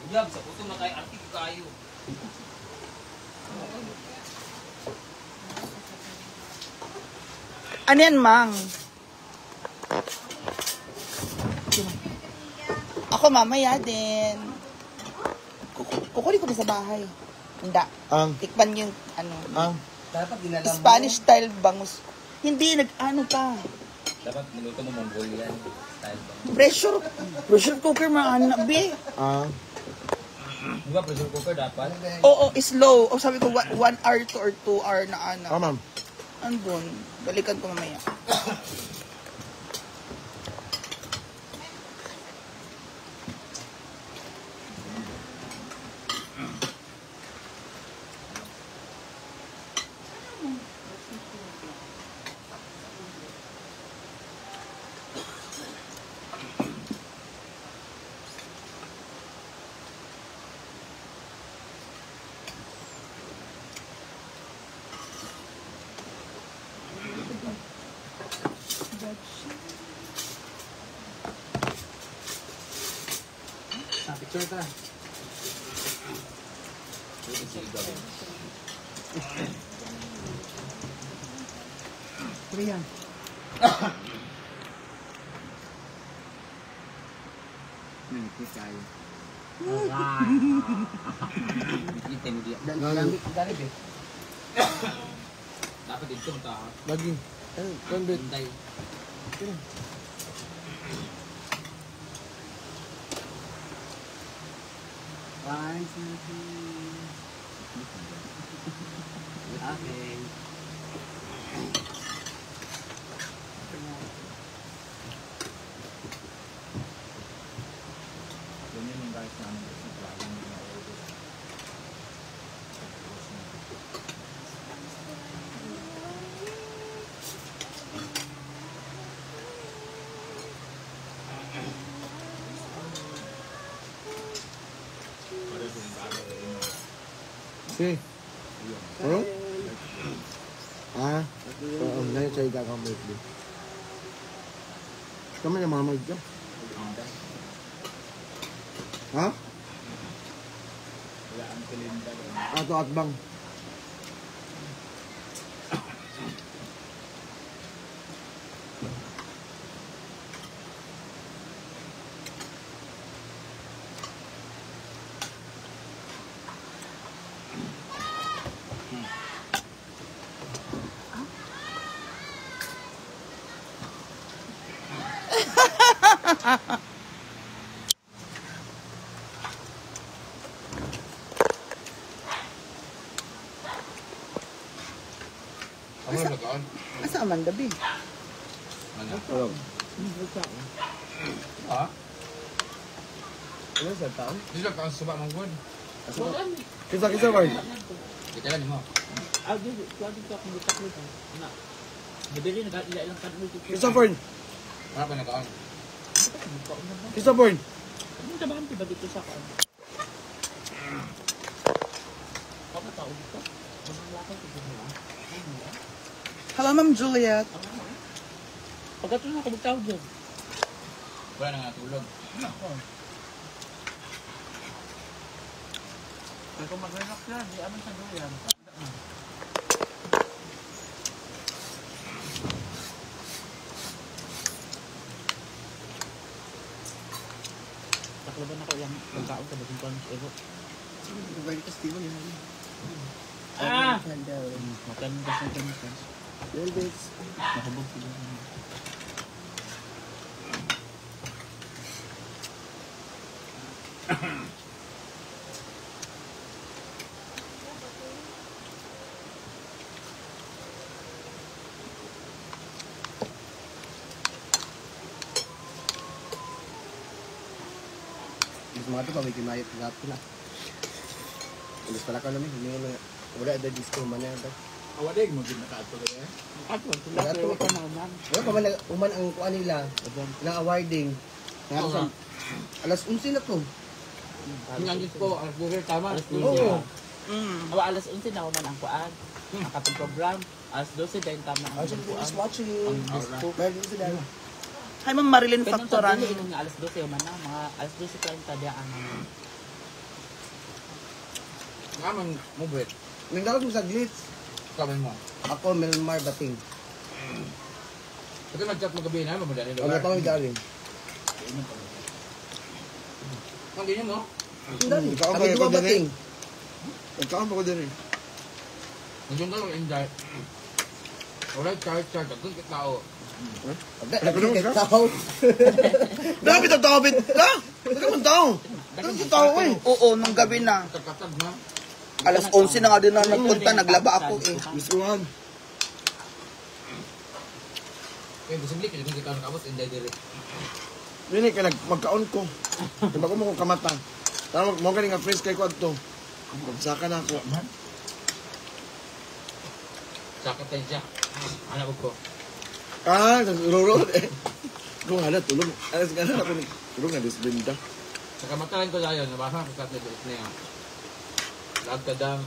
Yab, sa puto na kayo, artik kayo. Ano yan, Mang? Ako mamaya din. Kukunin ko na sa bahay. Hindi. Tikman yung ano. Dapat dinala mo. Spanish style bangus. Hindi, nag-ano pa. Dapat niluto mo Mongolian style ba? Pressure cooker mga be. Di ba pressure cooker dapat? Oo, slow. O sabi ko, 1 hour to or 2 hour na ano. Ma'am. Andun. Balikan ko mamaya. Picture ta. Riyan. Mintis kayo. Itin dia. Dali be. Dapat dito ta. Lagi. Konbit. Hintay. One, two, three. Okay. Ganyan yung guys namin kasi laging na-order. Si. Oh? Oo, ngayon sa'yo gagamit din. Kami na mamag ka. Ha? Wala ang silinda. Ato at bang. Ano na kaan? Asa Amanda, be? Ano? Tulog. Ha? Ano sa taon? Di sa kaan suba mong good. Kisa, Mark. Kita lang mo. Kisa, Fern. Ano pa na kaan? Kisa, Fern. Hello, Ma'am Juliet. Pagkatapos na kabagtawag dyan. Wala na nga tulog. Kaya kung mag-relax yan, di aman sa duyan. Taklaban ako yung pagkaon sa bagong panos ego. Very testigo yun. Matanin ka sa panos. Velvets. Nakabog sila. Mas mga ito pa, may kinayot lahat ko na. Ulis pala ka namin, hindi mo na, wala ada disco man na ito. Awadig mo din nakaato ka yan. Ako, sila pero ka na uman. Wala pa man uman ang kuha nila, na awarding. Oo nga. Alas 11 na to. Ang angit ko, ang burger tama. Oo. Awa, alas 11 na uman ang kuan. Ang katong program. Alas 12 dahil tama ang kuan. watching. Ang disco. Meron din sila. Hi, Ma'am Marilyn Pero nung Factoran. sabi nga alas 12 uman na, mga alas 12:30 diyan ang Naman mo, Brett. Nagdawag mo sa glitch. Kaman mo. Ako, Melmar Bating. Ito nag-chat mo gabi na, mamadali Ang natawag galing. Ang ganyan mo. Ikaw ang dua Bating. Ikaw ang ko din eh. Nandiyan ka lang enjoy. Wala, charge. Agad ka tao. Tao. Dami ang tao, bit! Ah! Dami ang tao! Dami ang tao eh! Oo, nung gabi na. Katag na. Alas 11 na nga din na nagpunta, naglaba ako eh. Misuhan. Kaya posible, kaya hindi ka nakabot, enjoy dire. Dili ka magkaon ko. Diba ko mo kong kamata. Tama mo ka nga fresh kay ko adto. Magsaka na ako. Sakit tayo siya. Anak ko. Ah, ruro eh. Kung hala, tulog. Alas ka na ako ni. Tulog na disbenda. Sa kamatalan ko dahil, nabasa ko sa atin na yan. Lag ka dam.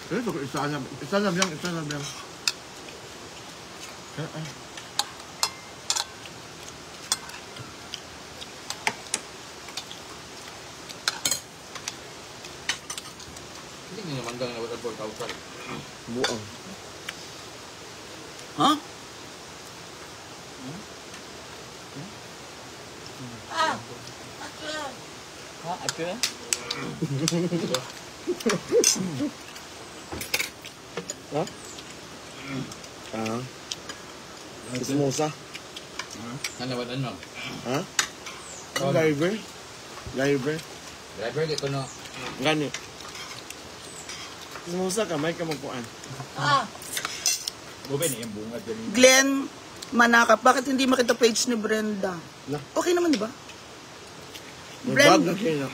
Eh, so, isa na biyang. Hindi nyo naman gano'n na water board outside. Buang. Ha? Ha? Ato eh? Ha? Ah. Ismosa. Nanawalan mo. Ha? Driver. Driver, di ko no. Gani. Ismosa ka, may kamagpuan. Glenn Manakap, bakit hindi makita page ni Brenda? Okay naman, di ba? Bag na kayo.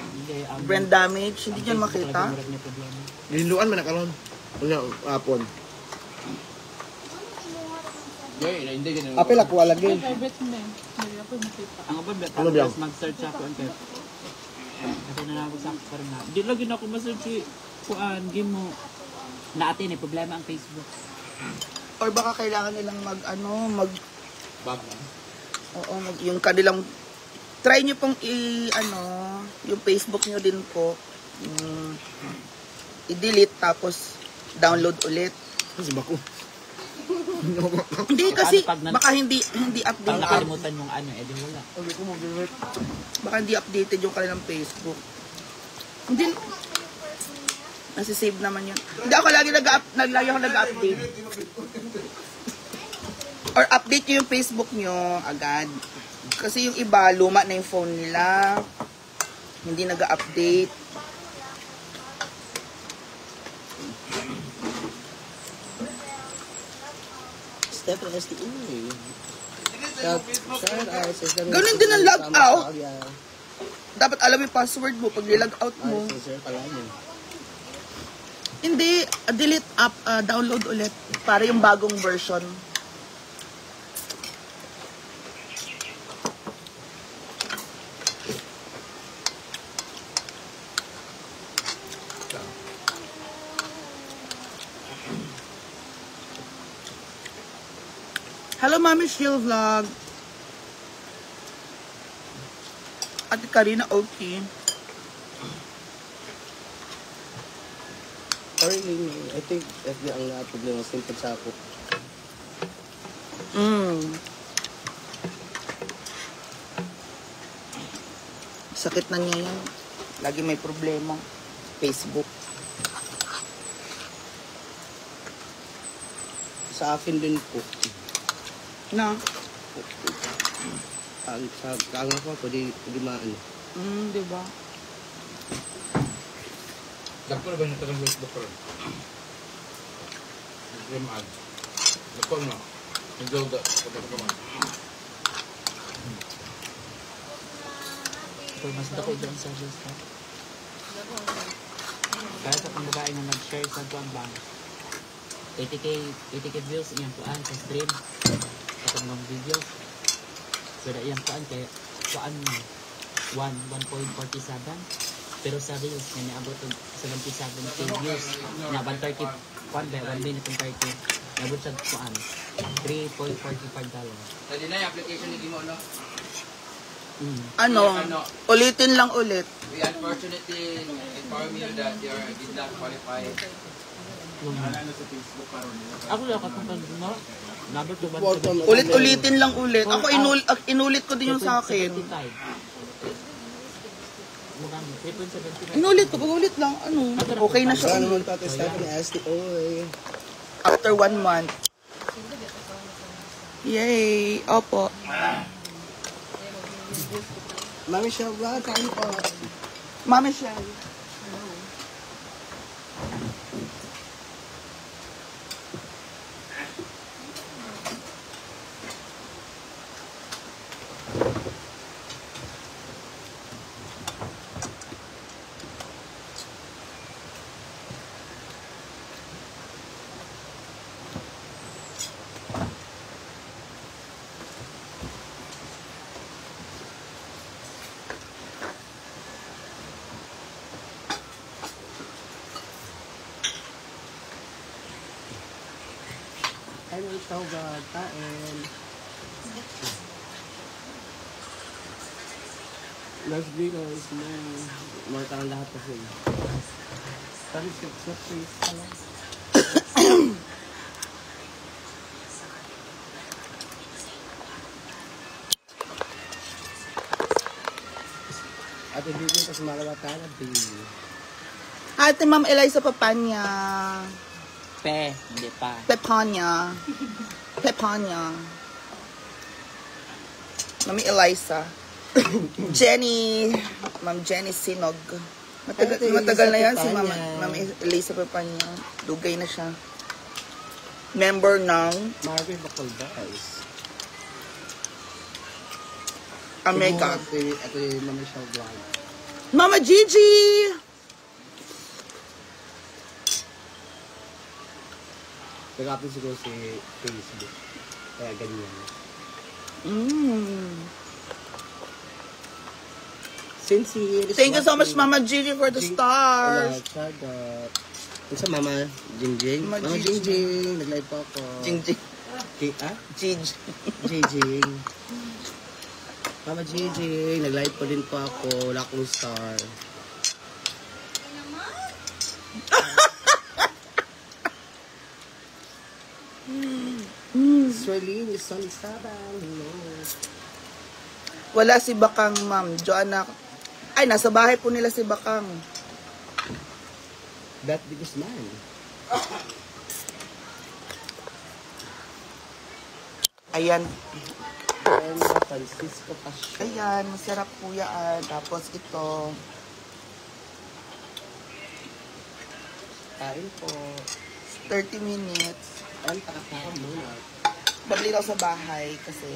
Brand damage, hindi niyan makita. Linduan man na karon. Unya apon. Yoy, hindi ganun. Apel ako alagay. Private mo eh. Hindi ako makita. Ang ba, Ano ba yan? mag-search ako. Kasi nanabag sa ako parang na. Di lagi na ako ma-search eh. Kuan, game mo. Natin eh, problema ang Facebook. Or baka kailangan nilang Bag na. yung kanilang, try nyo pong yung Facebook nyo din po, i-delete tapos download ulit. Kasi bako. Hindi kasi, Pag baka hindi Pag updated. nakalimutan yung edi wala. Baka hindi updated yung kanilang Facebook. Hindi, nasisave naman yun. Hindi ako lagi nag-update. Or update nyo yung Facebook nyo agad. Kasi yung iba, luma na yung phone nila. Hindi nag-update. Stephen STE. Ganun din ang log out. Dapat alam yung password mo pag nilog out mo. Hindi, delete up, download ulit para yung bagong version. Hello, Mami Shield Vlog. Ate Karina, okay. Or I think FB ang problema simple sa ako. Sakit na niya yan. Lagi may problema. Facebook. Sa akin din po. Na? Sa kaangan ko, pwede maano. Diba? Dagko na ba yung tagang Facebook ko rin? Dream ad. Dagko na. Yung joga. Kapag ka man. So, mas dako dyan sa list ha. Kaya sa pang babae na nag-share sa kuang bang 80k views iyang kuan sa stream katong mga videos. So da iyang kuan kaya kuan 1.47 pero sa reels nga niabot og 77k views na 130 kuan ba 1 minute and 30 niabot sa kuan $3.45. Pwede na yung application ni Gimo, no? Ano, ulitin lang ulit. We unfortunately inform you that you did not qualify. Ako lang katungkol no? Number 2 Ulit-ulitin lang ulit. Ako inulit ko din yung sa akin. Inulit ko, pag-ulit lang. Ano, okay na siya. Ano naman Tate Stephanie STO eh. After 1 month. Yay! Opo. Mami Shell Vlog, kain po. Mami Shell. Kain mo ito ba? Kain. Las Vegas, man. Marta ang lahat kasi. Sabi siya, surprise ka lang. Ate Vivian, tapos malawatan na baby. Ate Ma'am Eliza Papanya. Hindi pa. Pepanya. Mami Eliza. Jenny. Ma'am Jenny Sinog. Matagal na yan si Ma'am Eliza Papanya. Dugay na siya. Member ng Marvin Bacoldas. America. Ito yung Mami Shell Vlog. Mama Gigi! Nag-upload siguro si Facebook. Kaya ganyan. Sincere. Thank you so much, Mama Gigi, for the stars. Wala, Ito sa Mama Jingjing. Mama Mama Jingjing. Nag-live po ako. Jingjing. Gigi. Jingjing. Mama Jingjing. Nag-live po din po ako. Wala akong star. Swerlin, Sonny Sabang. Hello. Wala si Bakang, Ma'am. Joanna. Ay, nasa bahay po nila si Bakang. That biggest man. Ayan. And Francisco Passion. Ayan, masarap po yan. Tapos ito, Kain po. 30 minutes. And takakaroon muna. Babli daw sa bahay kasi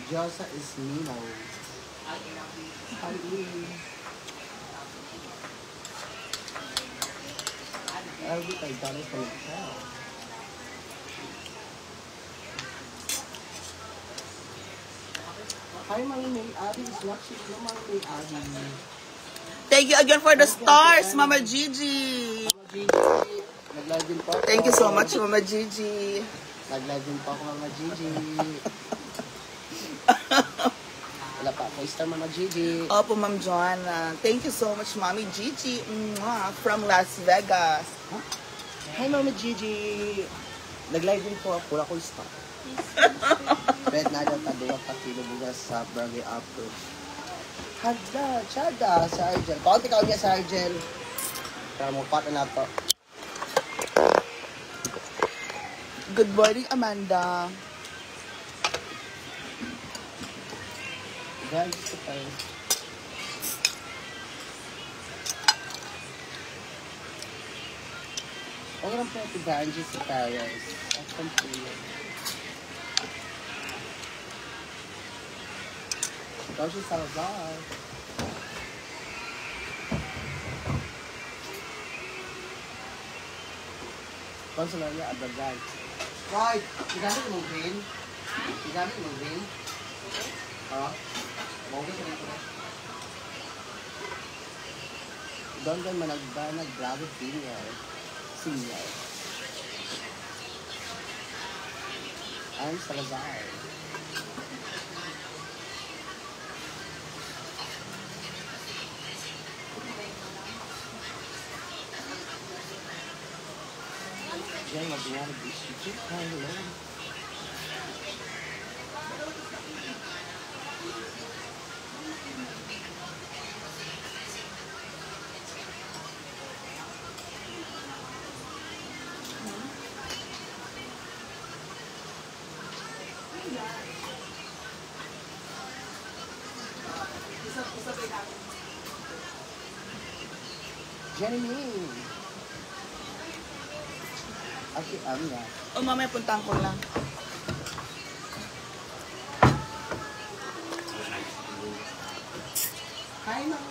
Diyosa is Minaw. Every $5 for yourself. Hi, Mami May Abby is watching. No, Mami May Abby. thank you again for the stars, Mama Gigi. Mama Gigi, nag-live din po ako. Thank you so much, Mama Gigi. Nag-live din po ako, Mama Gigi. Wala pa ako, star Mama Gigi. Opo, Ma'am Joanna. Thank you so much, Mommy Gigi. Mwah, from Las Vegas. Hi, Mama Gigi. Nag-live din po ako, wala ko star. Bet na daw taduwa ka kilo bugas sa barangay upload. Hada, chada, sa Argel. Kaunti ka niya sa Argel. Para mo pata na to. Good morning, Amanda. Guys, ito tayo. Orang po ito Ganges sa Paris. At kampulo. Ikaw si Salazar. Consularia Abadal. Right! Igamit mo green? Igamit mo green? Ha? Mawagay ka dito. Doon managbanag grabe senior. Senior. I'm Salazar. nga nag-isip. Ay, wala. Jenny! Aki, Anya. O mamaya puntahan ko lang. Hi, Mama.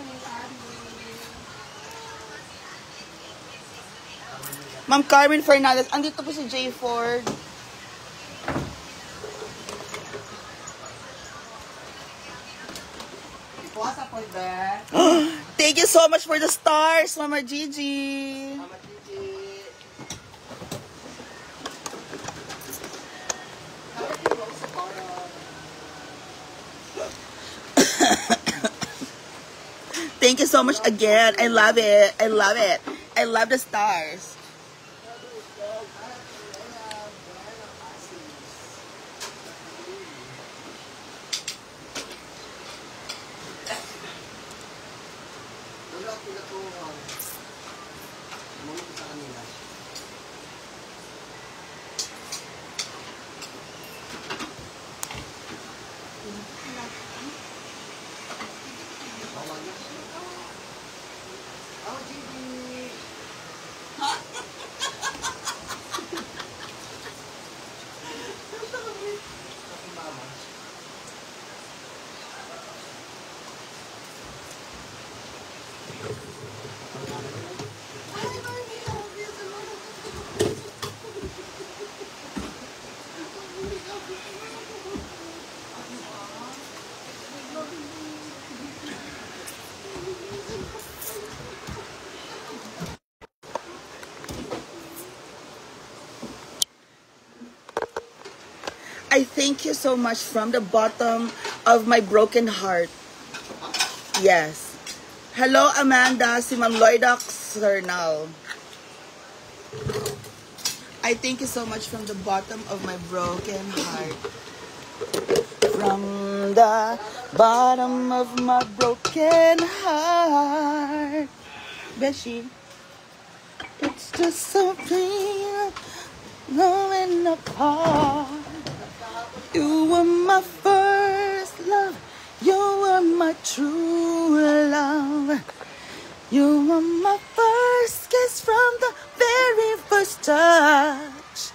Ma'am Carmen Fernandez, andito po si Jay Ford. What's up with that? Thank you so much for the stars, Mama Gigi. Mama Gigi. Thank you so much again. I love it. I love it. I love the stars. Wala, pinatuhan. Muna ko sa kanila. Mama Gigi! Mama. I thank you so much from the bottom of my broken heart. Yes. Hello, Amanda. Si Ma'am Lloydox Sernal. I thank you so much from the bottom of my broken heart. From the bottom of my broken heart. Beshi. It's just so plain, growing apart. You were my first love. You were my true love. You were my first kiss from the very first touch.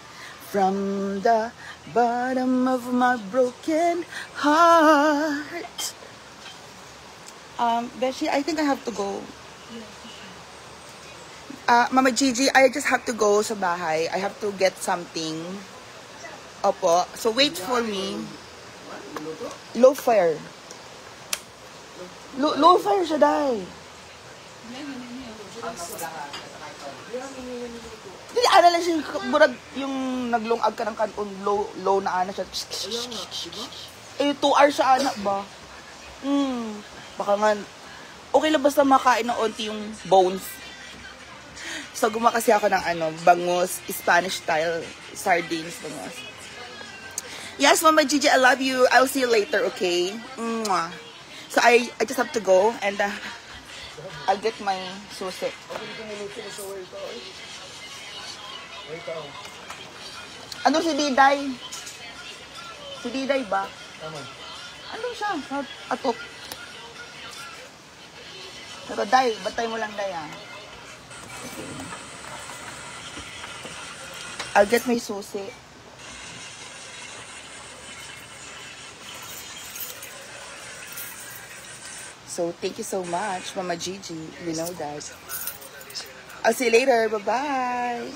From the bottom of my broken heart. Beshi, I think I have to go. Mama Gigi, I just have to go sa bahay. I have to get something. Opo. So wait for me. Low fire. Low fire siya, day. Hindi, ano lang siya, burag yung naglungag ka ng kanon, low na ana siya. Eh, 2 hours siya anak ba? Baka nga, okay lang basta makain ng onti yung bones. So, gumawa kasi ako ng bangus, Spanish style sardines, bangus. Yes, Mama Gigi, I love you. I'll see you later, okay? Mwah. So, I just have to go and I'll get my susi. Ano si Diday? Si Diday ba? Ano siya? Atok. Pero Day, batay mo lang Day ah. Okay. I'll get my susi. So, thank you so much, Mama Gigi. You know that. I'll see you later. Bye-bye.